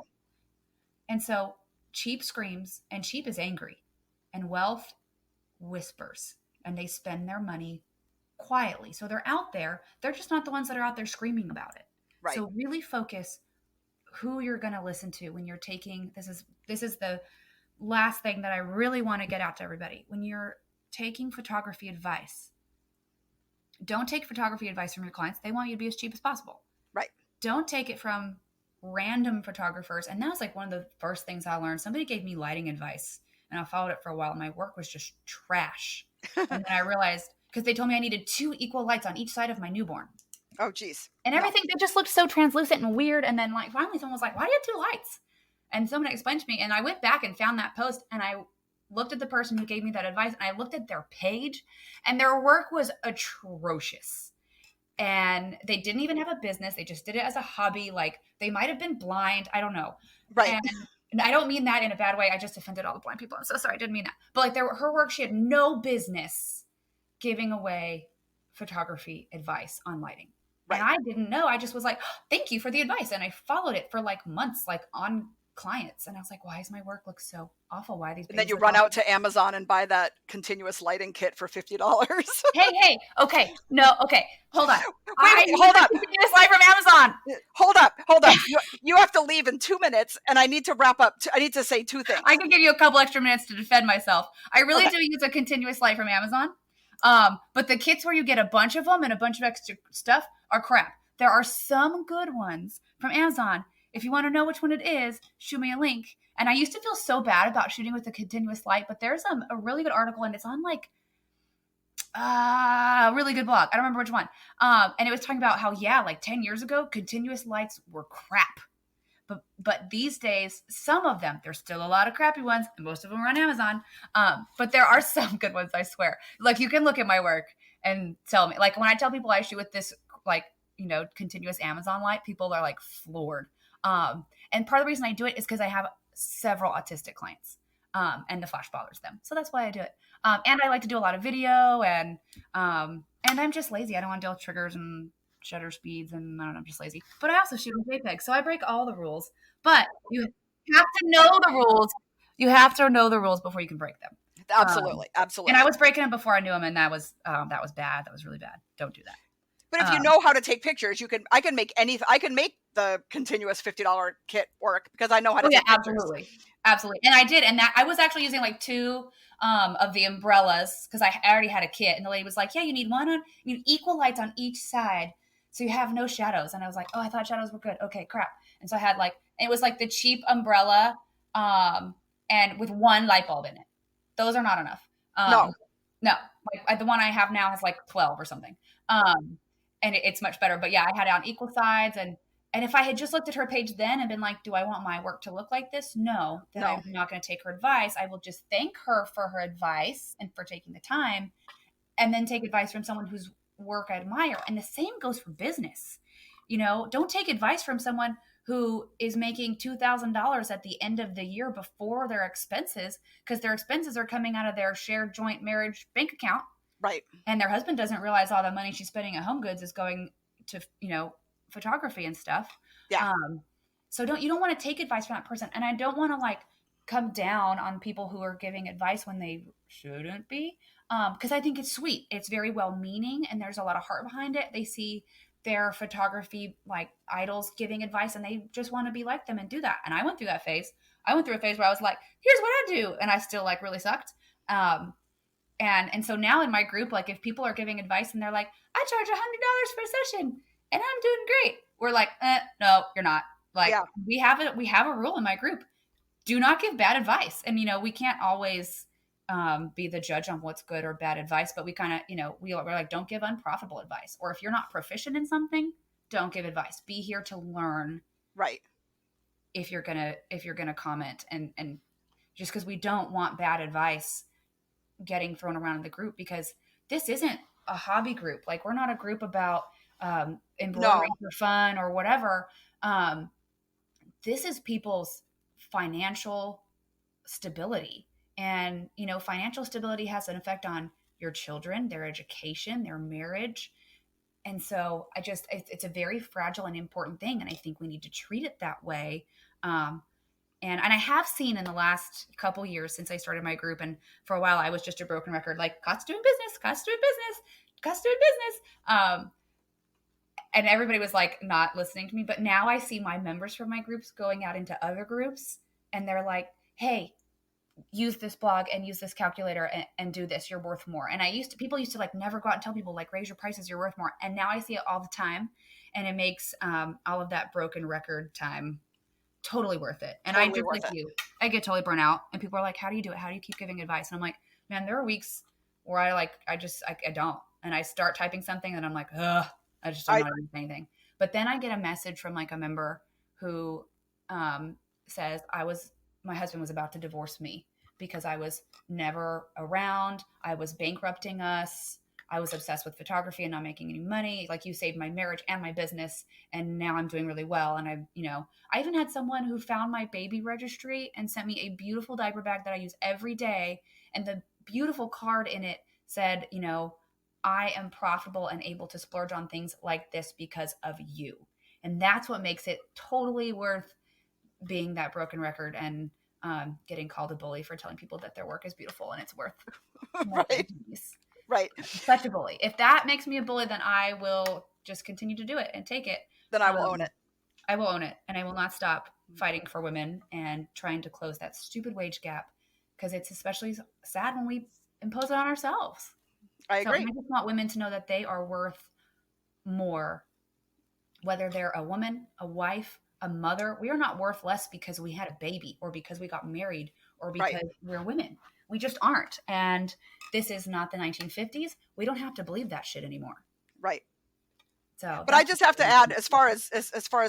And so cheap screams, and cheap is angry, and wealth whispers, and they spend their money quietly. So they're out there. They're just not the ones that are out there screaming about it. Right. So really focus who you're going to listen to when you're taking, this is the last thing that I really want to get out to everybody. When you're taking photography advice, don't take photography advice from your clients. They want you to be as cheap as possible. Right. Don't take it from random photographers. And that was like one of the first things I learned. Somebody gave me lighting advice and I followed it for a while. My work was just trash. And then I realized, because they told me I needed 2 equal lights on each side of my newborn. Oh, geez. And everything, they just looked so translucent and weird. And then finally someone was like, "Why do you have 2 lights?" And someone explained to me, and I went back and found that post, and I looked at the person who gave me that advice, and I looked at their page, and their work was atrocious. And they didn't even have a business. They just did it as a hobby. Like, they might have been blind. I don't know. Right. And I don't mean that in a bad way. I just offended all the blind people. I'm so sorry. I didn't mean that. But her work, she had no business giving away photography advice on lighting. Right. And I didn't know. I just was like, "Thank you for the advice." And I followed it for months, on clients. And I was like, "Why does my work look so awful? Why are these?" And then you run out to Amazon and buy that continuous lighting kit for $50. Hey. Okay. No. Okay. Hold on. Wait, hold up. Continuous light from Amazon. Hold up. You have to leave in 2 minutes, and I need to wrap up. I need to say 2 things. I can give you a couple extra minutes to defend myself. I really do use a continuous light from Amazon. But the kits where you get a bunch of them and a bunch of extra stuff are crap. There are some good ones from Amazon. If you want to know which one it is, shoot me a link. And I used to feel so bad about shooting with a continuous light, but there's a really good article, and it's on a really good blog. I don't remember which one. And it was talking about how, 10 years ago, continuous lights were crap. But these days, some of them, there's still a lot of crappy ones, and most of them are on Amazon. But there are some good ones, I swear. Like, you can look at my work and tell me, like, when I tell people I shoot with this, like, continuous Amazon light, people are like floored. And part of the reason I do it is because I have several autistic clients, and the flash bothers them. So that's why I do it. And I like to do a lot of video, and I'm just lazy. I don't want to deal with triggers and shutter speeds, and I don't know, I'm just lazy. But I also shoot with JPEG, so I break all the rules. But you have to know the rules. You have to know the rules before you can break them. Absolutely, absolutely. And I was breaking them before I knew them, and that was bad. That was really bad. Don't do that. But if you know how to take pictures, I can make the continuous $50 kit work because I know how to take pictures. Absolutely. And I did. And that I was actually using like 2 of the umbrellas because I already had a kit. And the lady was like, yeah, you need equal lights on each side so you have no shadows. And I was like, oh, I thought shadows were good. Okay, crap. And so I had it was like the cheap umbrella and with 1 light bulb in it. Those are not enough. No. Like the one I have now has like 12 or something. And it's much better. But yeah, I had it on equal sides. And if I had just looked at her page then and been like, do I want my work to look like this? No, then I'm not going to take her advice. I will just thank her for her advice and for taking the time, and then take advice from someone whose work I admire. And the same goes for business. Don't take advice from someone who is making $2,000 at the end of the year before their expenses, because their expenses are coming out of their shared joint marriage bank account. Right. And their husband doesn't realize all the money she's spending at Home Goods is going to, photography and stuff. Yeah. So you don't want to take advice from that person. And I don't want to come down on people who are giving advice when they shouldn't be. Because I think it's sweet. It's very well meaning and there's a lot of heart behind it. They see their photography idols giving advice and they just want to be like them and do that. And I went through that phase. I went through a phase where I was like, here's what I do. And I still really sucked. And so now in my group, if people are giving advice and they're like, I charge $100 for a session and I'm doing great. We're like, no, you're not. We have a rule in my group. Do not give bad advice. And, we can't always be the judge on what's good or bad advice, but we kind of, we're like, don't give unprofitable advice. Or if you're not proficient in something, don't give advice. Be here to learn. Right. If you're going to comment and just because we don't want bad advice getting thrown around in the group, because this isn't a hobby group. We're not a group about embroidering for fun or whatever. This is people's financial stability, and financial stability has an effect on your children, their education, their marriage. And so it's a very fragile and important thing, and I think we need to treat it that way. And I have seen in the last couple years since I started my group, and for a while I was just a broken record, Cott's doing business. And everybody was not listening to me. But now I see my members from my groups going out into other groups and they're like, hey, use this blog and use this calculator and do this. You're worth more. And people used to never go out and tell people raise your prices, you're worth more. And now I see it all the time. And it makes all of that broken record time totally worth it. And totally I just I get totally burnt out and people are like, how do you do it? How do you keep giving advice? And I'm like, man, there are weeks where I don't. And I start typing something and I'm like, ugh, I just don't know anything. But then I get a message from a member who says my husband was about to divorce me because I was never around. I was bankrupting us. I was obsessed with photography and not making any money. You saved my marriage and my business. And now I'm doing really well. And I even had someone who found my baby registry and sent me a beautiful diaper bag that I use every day. And the beautiful card in it said, I am profitable and able to splurge on things like this because of you. And that's what makes it totally worth being that broken record and getting called a bully for telling people that their work is beautiful and it's worth Right. Such a bully. If that makes me a bully, then I will just continue to do it and take it. Then I will own it. I will own it. And I will not stop fighting for women and trying to close that stupid wage gap, because it's especially sad when we impose it on ourselves. I agree. So I just want women to know that they are worth more, whether they're a woman, a wife, a mother. We are not worth less because we had a baby or because we got married or because we're women. We just aren't. And this is not the 1950s. We don't have to believe that shit anymore. Right. So But I that's just have to add, as far as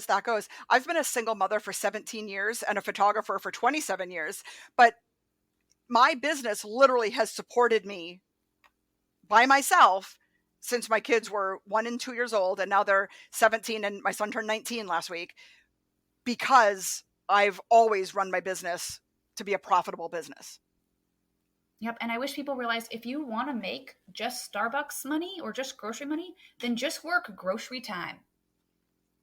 that goes, I've been a single mother for 17 years and a photographer for 27 years. But my business literally has supported me by myself since my kids were 1 and 2 years old, and now they're 17, and my son turned 19 last week, because I've always run my business to be a profitable business. Yep. And I wish people realized if you want to make just Starbucks money or just grocery money, then just work grocery time.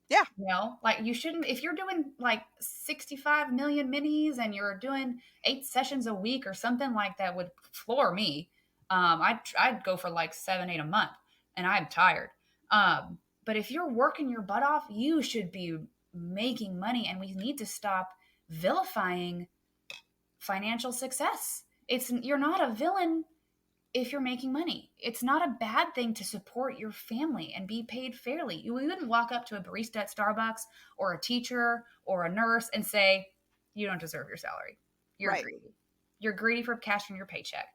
Yeah. You know, like you shouldn't, if you're doing like 65 million minis and you're doing 8 sessions a week or something like that would floor me. I'd go for like 7, 8 a month and I'm tired. But if you're working your butt off, you should be making money, and we need to stop vilifying financial success. You're not a villain if you're making money. It's not a bad thing to support your family and be paid fairly. You wouldn't walk up to a barista at Starbucks or a teacher or a nurse and say, you don't deserve your salary. You're Right. greedy. You're greedy for cashing your paycheck.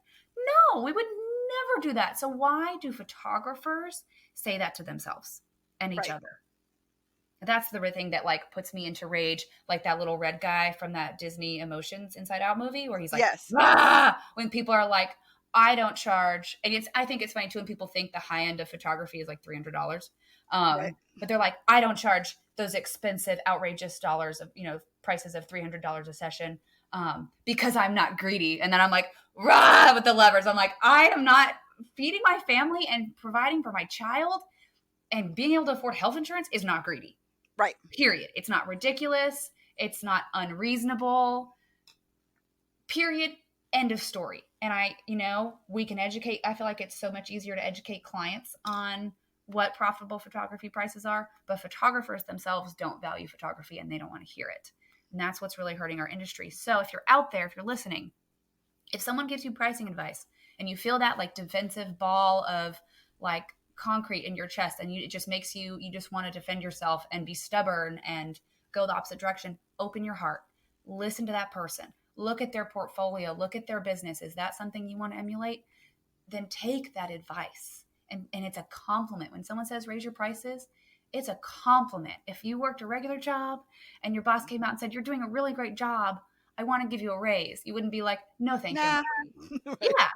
No, we would never do that. So why do photographers say that to themselves and each Right. other? That's the thing that like puts me into rage, like that little red guy from that Disney Emotions Inside Out movie where he's like, Yes. ah! When people are like, I don't charge. And I think it's funny too when people think the high end of photography is like $300. Right. But they're like, I don't charge those expensive, outrageous dollars of, prices of $300 a session because I'm not greedy. And then I'm like, rah, with the levers. I'm like, I am not feeding my family and providing for my child, and being able to afford health insurance is not greedy. Right. Period. It's not ridiculous. It's not unreasonable. Period. End of story. And we can educate. I feel like it's so much easier to educate clients on what profitable photography prices are, but photographers themselves don't value photography and they don't want to hear it. And that's what's really hurting our industry. So if you're out there, if you're listening, if someone gives you pricing advice and you feel that like defensive ball of like concrete in your chest, and it just makes you just want to defend yourself and be stubborn and go the opposite direction, open your heart, listen to that person, look at their portfolio, look at their business. Is that something you want to emulate? Then take that advice. And it's a compliment. When someone says raise your prices, it's a compliment. If you worked a regular job and your boss came out and said, you're doing a really great job, I want to give you a raise, you wouldn't be like, no, thank you. Right. Yeah.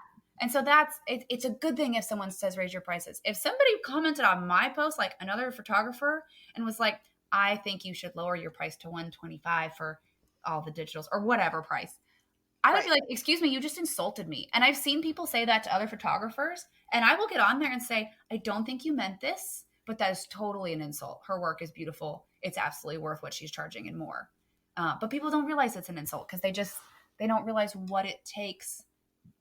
And so it's a good thing if someone says raise your prices. If somebody commented on my post, like another photographer, and was like, I think you should lower your price to $125 for all the digitals or whatever price, I would be like, excuse me, you just insulted me. And I've seen people say that to other photographers, and I will get on there and say, I don't think you meant this, but that is totally an insult. Her work is beautiful. It's absolutely worth what she's charging and more. But people don't realize it's an insult because they don't realize what it takes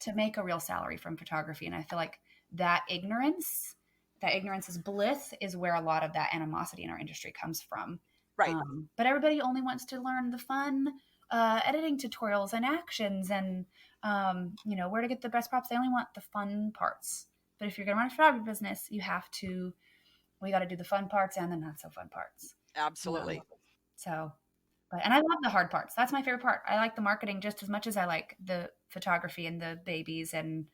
to make a real salary from photography. And I feel like that ignorance is bliss, is where a lot of that animosity in our industry comes from. Right. But everybody only wants to learn the fun editing tutorials and actions and, where to get the best props. They only want the fun parts. But if you're going to run a photography business, we got to do the fun parts and the not so fun parts. Absolutely. And I love the hard parts. That's my favorite part. I like the marketing just as much as I like the photography and the babies and,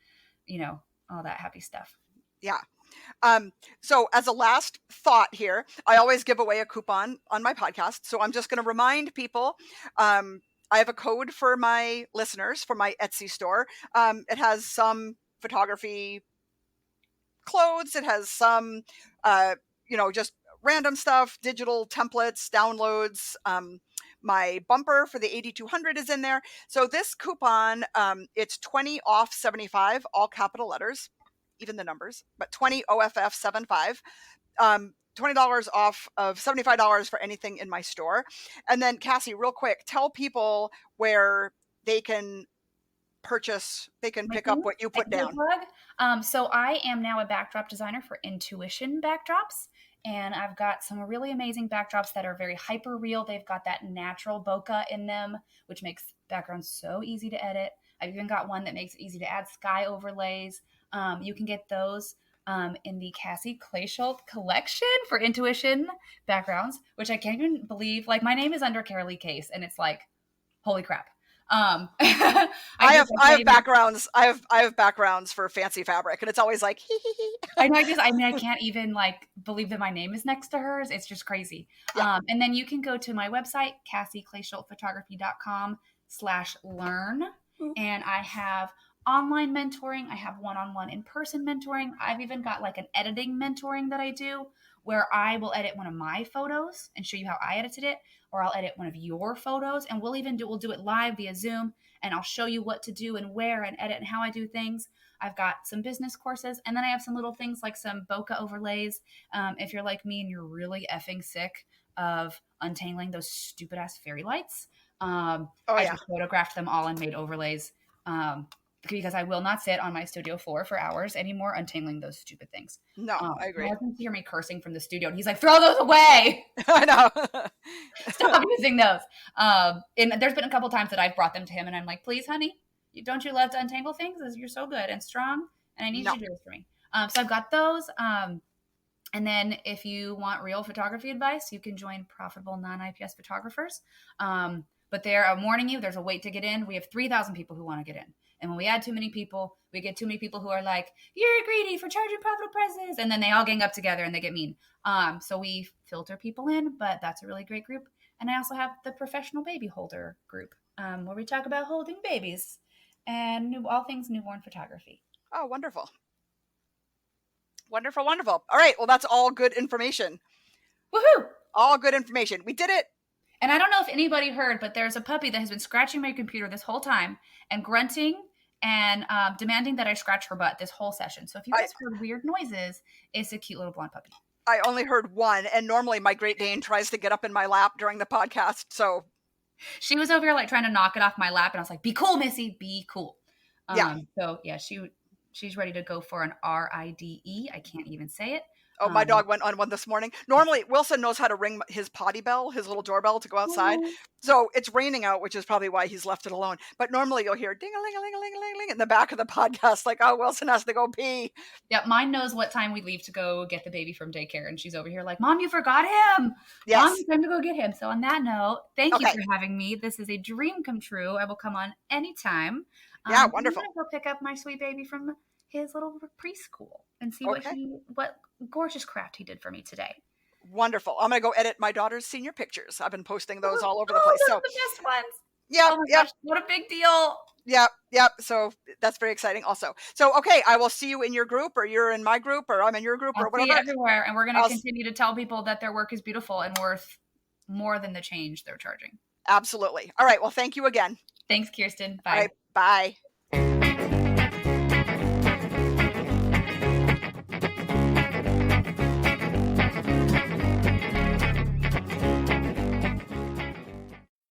all that happy stuff. Yeah. So as a last thought here, I always give away a coupon on my podcast. So I'm just going to remind people, I have a code for my listeners for my Etsy store. It has some photography clothes. It has some, just random stuff, digital templates, downloads. My bumper for the 8200 is in there. So this coupon, it's 20 off 75, all capital letters, even the numbers, but 20 OFF 75, $20 off of $75 for anything in my store. And then Cassie, real quick, tell people where they can pick up what you put down. So I am now a backdrop designer for Intuition Backdrops. And I've got some really amazing backdrops that are very hyper real. They've got that natural bokeh in them, which makes backgrounds so easy to edit. I've even got one that makes it easy to add sky overlays. You can get those in the Cassie Clayschult collection for Intuition backgrounds, which I can't even believe. Like, my name is under Carolee Case, and it's like, holy crap. I I just have I I can't have even backgrounds. I have backgrounds for fancy fabric, and it's always like hee hee hee. I know I mean I can't even like believe that my name is next to hers. It's just crazy. Yeah. And then you can go to my website, CassieClaySchultzPhotography.com/learn. And I have online mentoring. I have one-on-one in-person mentoring. I've even got like an editing mentoring that I do where I will edit one of my photos and show you how I edited it, or I'll edit one of your photos and we'll do it live via Zoom and I'll show you what to do and where and edit and how I do things. I've got some business courses, and then I have some little things like some bokeh overlays. If you're like me and you're really effing sick of untangling those stupid ass fairy lights, Oh I yeah. just photographed them all and made overlays because I will not sit on my studio floor for hours anymore untangling those stupid things. No, I My agree. husband hear me cursing from the studio, and he's like, "Throw those away! I know. Stop using those." And there's been a couple times that I've brought them to him, and I'm like, "Please, honey, don't you love to untangle things? You're so good and strong, and I need No. you to do this for me." So I've got those. And then if you want real photography advice, you can join Profitable Non-IPS Photographers. But I'm warning you, there's a wait to get in. We have 3,000 people who want to get in. And when we add too many people, we get too many people who are like, "You're greedy for charging profitable prices." And then they all gang up together and they get mean. So we filter people in, but that's a really great group. And I also have the Professional Baby Holder group, where we talk about holding babies and all things newborn photography. Oh, wonderful. Wonderful, wonderful. All right. Well, that's all good information. Woohoo! All good information. We did it. And I don't know if anybody heard, but there's a puppy that has been scratching my computer this whole time and grunting and demanding that I scratch her butt this whole session. So if you guys heard weird noises, it's a cute little blonde puppy. I only heard one, and normally my Great Dane tries to get up in my lap during the podcast. So she was over here like trying to knock it off my lap, and I was like, "Be cool, Missy, be cool." Yeah. So yeah, she's ready to go for an RIDE. I can't even say it. Oh, my dog went on one this morning. Normally, Wilson knows how to ring his potty bell, his little doorbell to go outside. So it's raining out, which is probably why he's left it alone. But normally you'll hear ding-a-ling-a-ling-a-ling-a-ling in the back of the podcast, like, oh, Wilson has to go pee. Yeah, mine knows what time we leave to go get the baby from daycare. And she's over here like, "Mom, you forgot him. Yes. Mom, it's time to go get him." So on that note, thank you for having me. This is a dream come true. I will come on anytime. Yeah, wonderful. I'm going to go pick up my sweet baby from his little preschool and see what gorgeous craft he did for me today. Wonderful. I'm going to go edit my daughter's senior pictures. I've been posting those all over the place. Those are the best ones. Yeah. Oh my gosh, what a big deal. Yep. So that's very exciting also. So, okay, I will see you in your group, or you're in my group, or I'm in your group, or whatever. See you everywhere. And we're going to continue to tell people that their work is beautiful and worth more than the change they're charging. Absolutely. All right. Well, thank you again. Thanks, Kirsten. Bye. All right, bye.